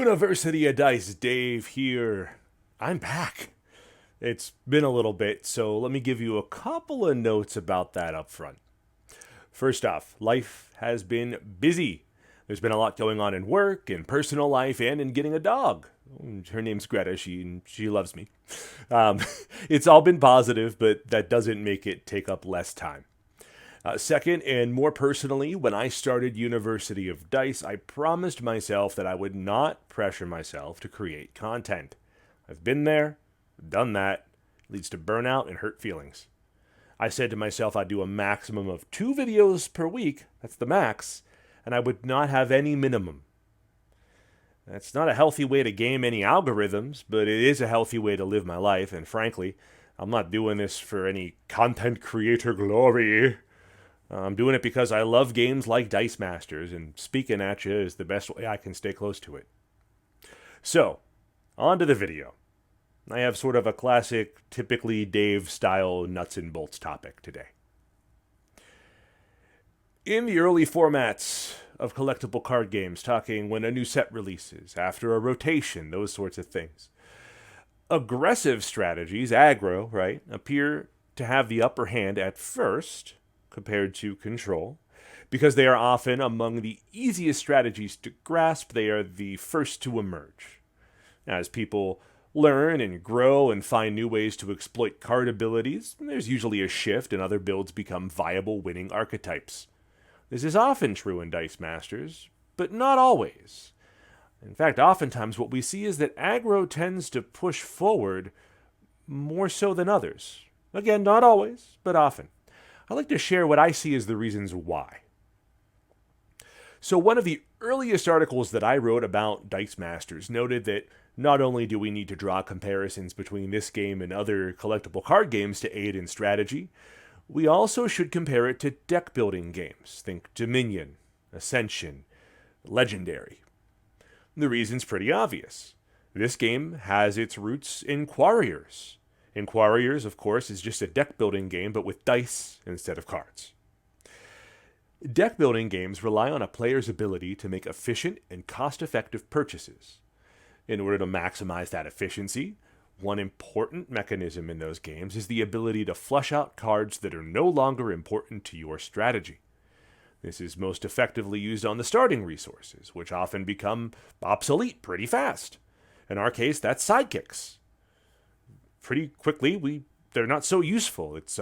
University of Dice, Dave here. I'm back. It's been a little bit, so let me give you a couple of notes about that up front. First off, life has been busy. There's been a lot going on in work, in personal life, and in getting a dog. Her name's Greta. She loves me. Um, it's all been positive, but that doesn't make it take up less time. Second, and more personally, when I started University of Dice, I promised myself that I would not pressure myself to create content. I've been there, done that. It leads to burnout and hurt feelings. I said to myself I'd do a maximum of 2 videos per week, that's the max, and I would not have any minimum. That's not a healthy way to game any algorithms, but it is a healthy way to live my life, and frankly, I'm not doing this for any content creator glory. I'm doing it because I love games like Dice Masters, and speaking at you is the best way I can stay close to it. So, on to the video. I have sort of a classic, typically Dave-style nuts and bolts topic today. In the early formats of collectible card games, talking when a new set releases, after a rotation, those sorts of things, aggressive strategies, aggro, right, appear to have the upper hand at first, compared to control. Because they are often among the easiest strategies to grasp, they are the first to emerge. As people learn and grow and find new ways to exploit card abilities, there's usually a shift and other builds become viable winning archetypes. This is often true in Dice Masters, but not always. In fact, oftentimes what we see is that aggro tends to push forward more so than others. Again, not always, but often. I'd like to share what I see as the reasons why. So one of the earliest articles that I wrote about Dice Masters noted that not only do we need to draw comparisons between this game and other collectible card games to aid in strategy, we also should compare it to deck building games. Think Dominion, Ascension, Legendary. The reason's pretty obvious. This game has its roots in Quarriors. And Quarriors, of course, is just a deck building game, but with dice instead of cards. Deck building games rely on a player's ability to make efficient and cost-effective purchases. In order to maximize that efficiency, one important mechanism in those games is the ability to flush out cards that are no longer important to your strategy. This is most effectively used on the starting resources, which often become obsolete pretty fast. In our case, that's sidekicks. Pretty quickly, they're not so useful. It's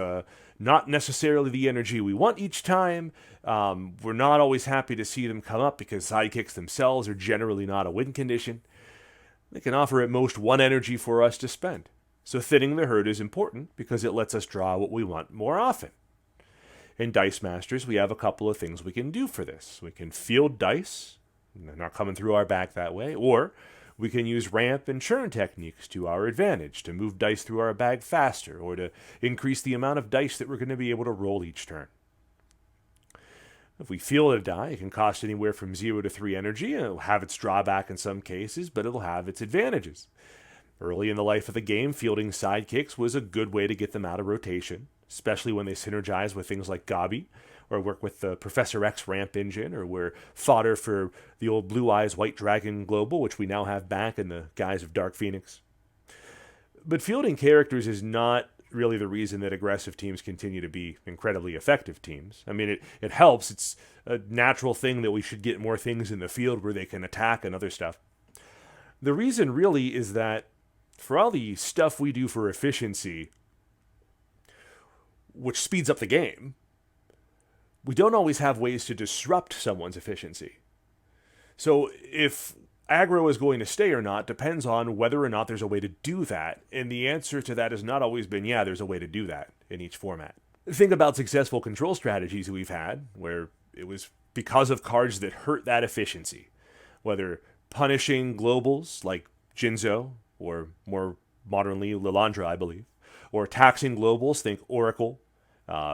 not necessarily the energy we want each time. We're not always happy to see them come up because sidekicks themselves are generally not a win condition. They can offer at most 1 energy for us to spend. So thinning the herd is important because it lets us draw what we want more often. In Dice Masters, we have a couple of things we can do for this. We can field dice, they're not coming through our back that way, or we can use ramp and churn techniques to our advantage to move dice through our bag faster or to increase the amount of dice that we're going to be able to roll each turn. If we field a die, it can cost anywhere from 0 to 3 energy, and it'll have its drawback in some cases, but it'll have its advantages. Early in the life of the game, fielding sidekicks was a good way to get them out of rotation, especially when they synergize with things like Gobby, or work with the Professor X ramp engine, or were fodder for the old Blue Eyes White Dragon Global, which we now have back in the guise of Dark Phoenix. But fielding characters is not really the reason that aggressive teams continue to be incredibly effective teams. I mean, it helps. It's a natural thing that we should get more things in the field where they can attack and other stuff. The reason really is that for all the stuff we do for efficiency, which speeds up the game, we don't always have ways to disrupt someone's efficiency. So if aggro is going to stay or not depends on whether or not there's a way to do that. And the answer to that has not always been, yeah, there's a way to do that in each format. Think about successful control strategies we've had, where it was because of cards that hurt that efficiency. Whether punishing globals like Jinzo, or more modernly Lilandra, I believe, or taxing globals, think Oracle,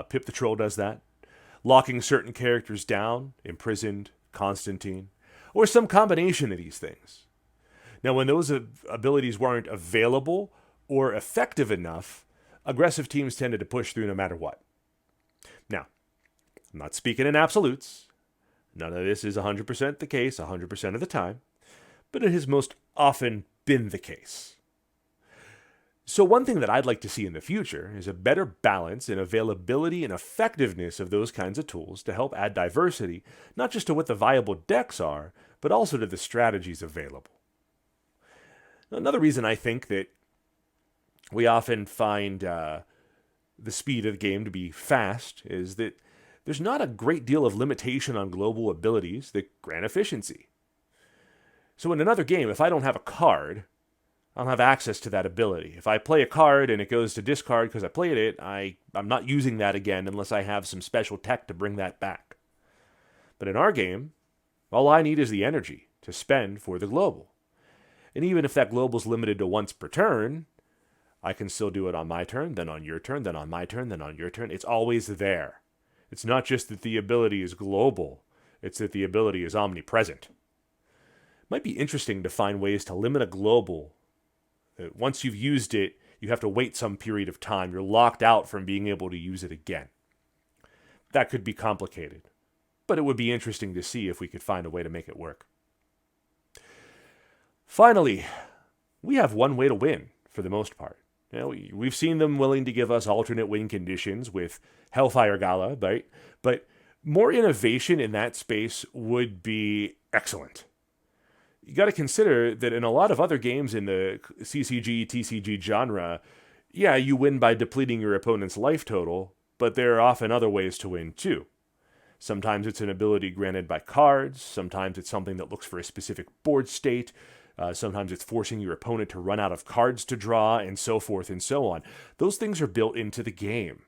Pip the Troll does that. Locking certain characters down, Imprisoned, Constantine, or some combination of these things. Now, when those abilities weren't available or effective enough, aggressive teams tended to push through no matter what. Now, I'm not speaking in absolutes. None of this is 100% the case 100% of the time. but it has most often been the case. So one thing that I'd like to see in the future is a better balance in availability and effectiveness of those kinds of tools to help add diversity, not just to what the viable decks are, but also to the strategies available. Another reason I think that we often find the speed of the game to be fast is that there's not a great deal of limitation on global abilities that grant efficiency. So in another game, if I don't have a card, I don't have access to that ability. If I play a card and it goes to discard because I played it, I'm not using that again unless I have some special tech to bring that back. But in our game, all I need is the energy to spend for the global. And even if that global is limited to once per turn, I can still do it on my turn, then on your turn, then on my turn, then on your turn. It's always there. It's not just that the ability is global, it's that the ability is omnipresent. It might be interesting to find ways to limit a global. Once you've used it, you have to wait some period of time. You're locked out from being able to use it again. That could be complicated, but it would be interesting to see if we could find a way to make it work. Finally, we have one way to win, for the most part. You know, we've seen them willing to give us alternate win conditions with Hellfire Gala, right? But more innovation in that space would be excellent. You got to consider that in a lot of other games in the CCG, TCG genre, yeah, you win by depleting your opponent's life total, but there are often other ways to win too. Sometimes it's an ability granted by cards, sometimes it's something that looks for a specific board state, sometimes it's forcing your opponent to run out of cards to draw, and so forth and so on. Those things are built into the game.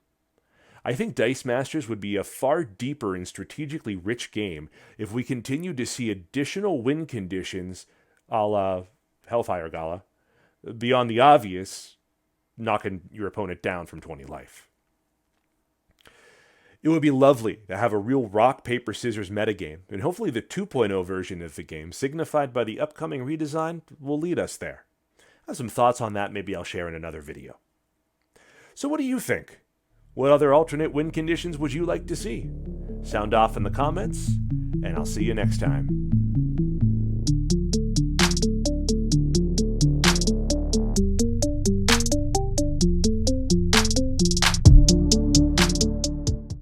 I think Dice Masters would be a far deeper and strategically rich game if we continued to see additional win conditions a la Hellfire Gala, beyond the obvious, knocking your opponent down from 20 life. It would be lovely to have a real rock, paper, scissors metagame, and hopefully the 2.0 version of the game, signified by the upcoming redesign, will lead us there. I have some thoughts on that, maybe I'll share in another video. So what do you think? What other alternate win conditions would you like to see? Sound off in the comments, and I'll see you next time.